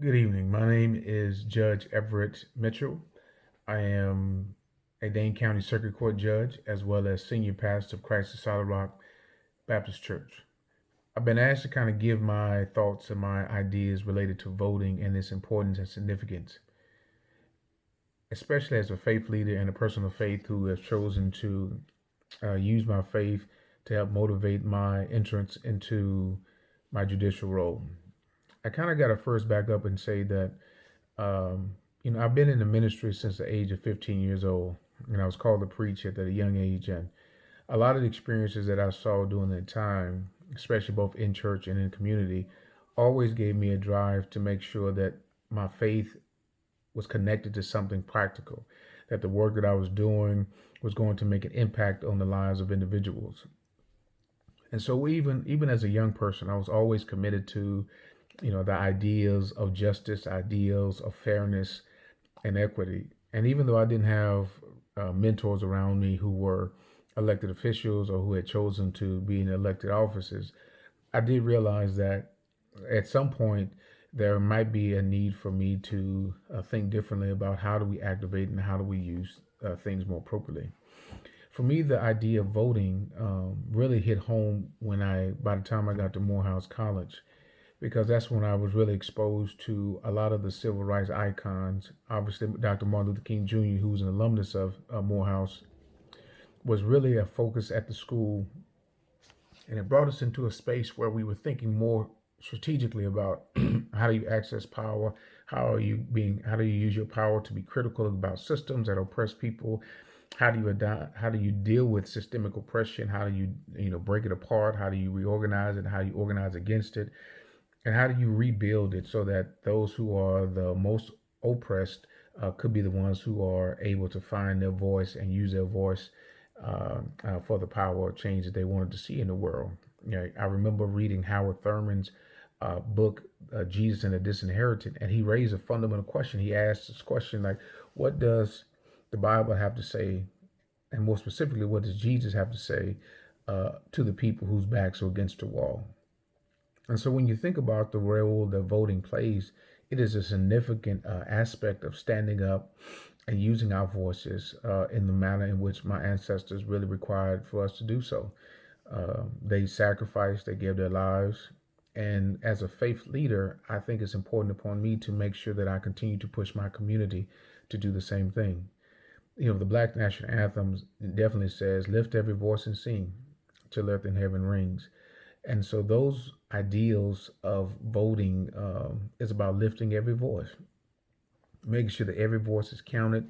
Good evening. My name is Judge Everett Mitchell. I am a Dane County Circuit Court judge as well as senior pastor of Christ the Solid Rock Baptist Church. I've been asked to kind of give my thoughts and my ideas related to voting and its importance and significance, especially as a faith leader and a person of faith who has chosen to use my faith to help motivate my entrance into my judicial role. I kind of got to first back up and say that I've been in the ministry since the age of 15 years old, and I was called to preach at a young age. And a lot of the experiences that I saw during that time, especially both in church and in community, always gave me a drive to make sure that my faith was connected to something practical, that the work that I was doing was going to make an impact on the lives of individuals. And so even as a young person, I was always committed to, the ideals of justice, ideals of fairness, and equity. And even though I didn't have mentors around me who were elected officials or who had chosen to be in elected offices, I did realize that at some point there might be a need for me to think differently about how do we activate and how do we use things more appropriately. For me, the idea of voting really hit home by the time I got to Morehouse College, because that's when I was really exposed to a lot of the civil rights icons. Obviously, Dr. Martin Luther King Jr., who was an alumnus of Morehouse, was really a focus at the school, and it brought us into a space where we were thinking more strategically about how do you access power, how do you use your power to be critical about systems that oppress people, how do you deal with systemic oppression, how do you break it apart, how do you reorganize it, how do you organize against it, and how do you rebuild it so that those who are the most oppressed could be the ones who are able to find their voice and use their voice for the power of change that they wanted to see in the world. I remember reading Howard Thurman's book, Jesus and the Disinherited, and he raised a fundamental question. He asked this question like, what does the Bible have to say, and more specifically, what does Jesus have to say to the people whose backs are against the wall? And so when you think about the role that voting plays, it is a significant aspect of standing up and using our voices in the manner in which my ancestors really required for us to do so. They sacrificed, they gave their lives. And as a faith leader, I think it's important upon me to make sure that I continue to push my community to do the same thing. The Black National Anthem definitely says, lift every voice and sing till earth and heaven rings. And so those ideals of voting is about lifting every voice, making sure that every voice is counted,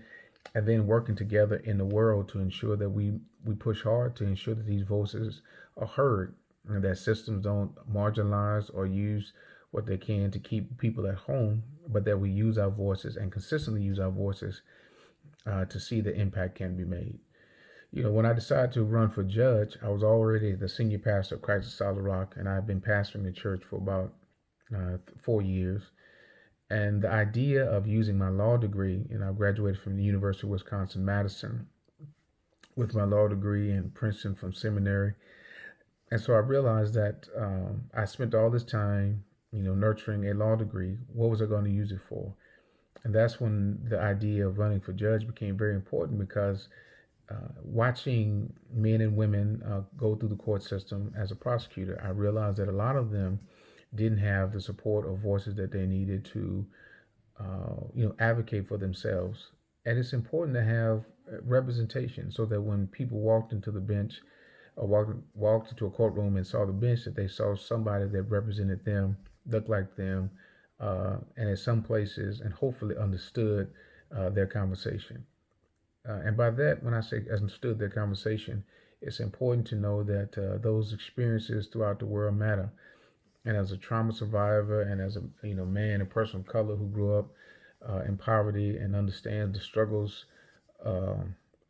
and then working together in the world to ensure that we push hard to ensure that these voices are heard and that systems don't marginalize or use what they can to keep people at home, but that we use our voices and consistently use our voices to see the impact can be made. When I decided to run for judge, I was already the senior pastor of Christ the Solid Rock, and I've been pastoring the church for about 4 years. And the idea of using my law degree, I graduated from the University of Wisconsin Madison with my law degree in Princeton from seminary. And so I realized that I spent all this time, nurturing a law degree. What was I going to use it for? And that's when the idea of running for judge became very important because watching men and women go through the court system as a prosecutor, I realized that a lot of them didn't have the support or voices that they needed to, advocate for themselves. And it's important to have representation so that when people walked into the bench or walked into a courtroom and saw the bench, that they saw somebody that represented them, looked like them, and in some places, and hopefully understood their conversation. And by that, when I say understood their conversation, it's important to know that those experiences throughout the world matter. And as a trauma survivor, and as a man, a person of color who grew up in poverty and understands the struggles, uh,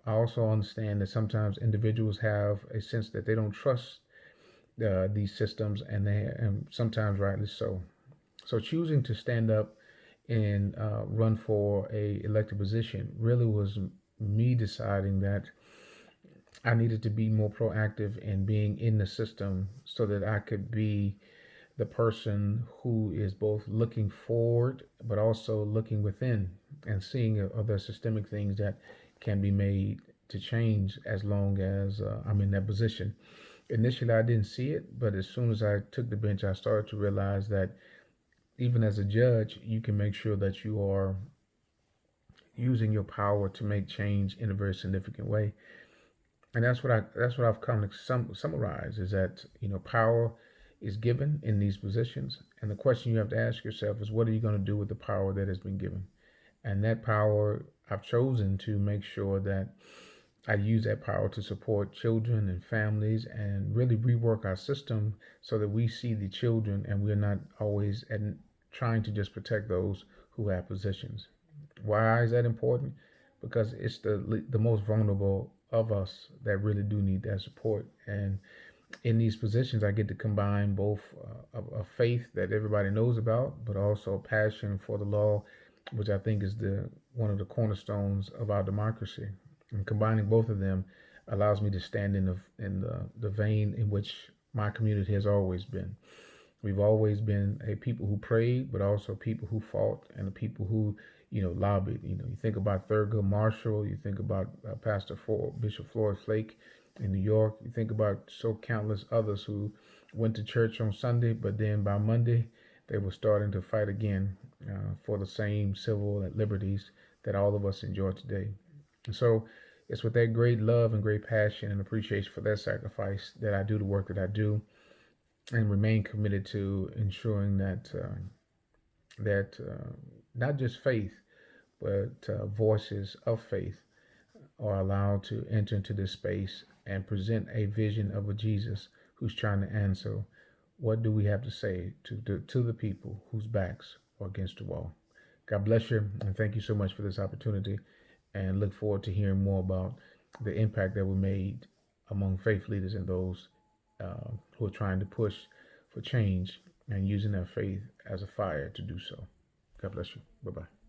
I also understand that sometimes individuals have a sense that they don't trust these systems, and sometimes rightly so. So choosing to stand up and run for a elected position really was me deciding that I needed to be more proactive in being in the system so that I could be the person who is both looking forward but also looking within and seeing other systemic things that can be made to change as long as I'm in that position. Initially, I didn't see it, but as soon as I took the bench, I started to realize that even as a judge, you can make sure that you are using your power to make change in a very significant way. And that's what I've come to summarize is that power is given in these positions, and the question you have to ask yourself is what are you going to do with the power that has been given? And that power, I've chosen to make sure that I use that power to support children and families and really rework our system so that we see the children and we're not always trying to just protect those who have positions. Why is that important? Because it's the most vulnerable of us that really do need that support. And in these positions, I get to combine both a faith that everybody knows about, but also a passion for the law, which I think is the one of the cornerstones of our democracy. And combining both of them allows me to stand in the vein in which my community has always been. We've always been a people who prayed, but also people who fought and the people who, lobbied. You think about Thurgood Marshall, you think about Bishop Floyd Flake in New York, you think about so countless others who went to church on Sunday, but then by Monday they were starting to fight again for the same civil liberties that all of us enjoy today. And so it's with that great love and great passion and appreciation for that sacrifice that I do the work that I do and remain committed to ensuring that not just faith, but voices of faith are allowed to enter into this space and present a vision of a Jesus who's trying to answer what do we have to say to the people whose backs are against the wall. God bless you, and thank you so much for this opportunity, and look forward to hearing more about the impact that we made among faith leaders and those who are trying to push for change and using their faith as a fire to do so. God bless you. Bye bye.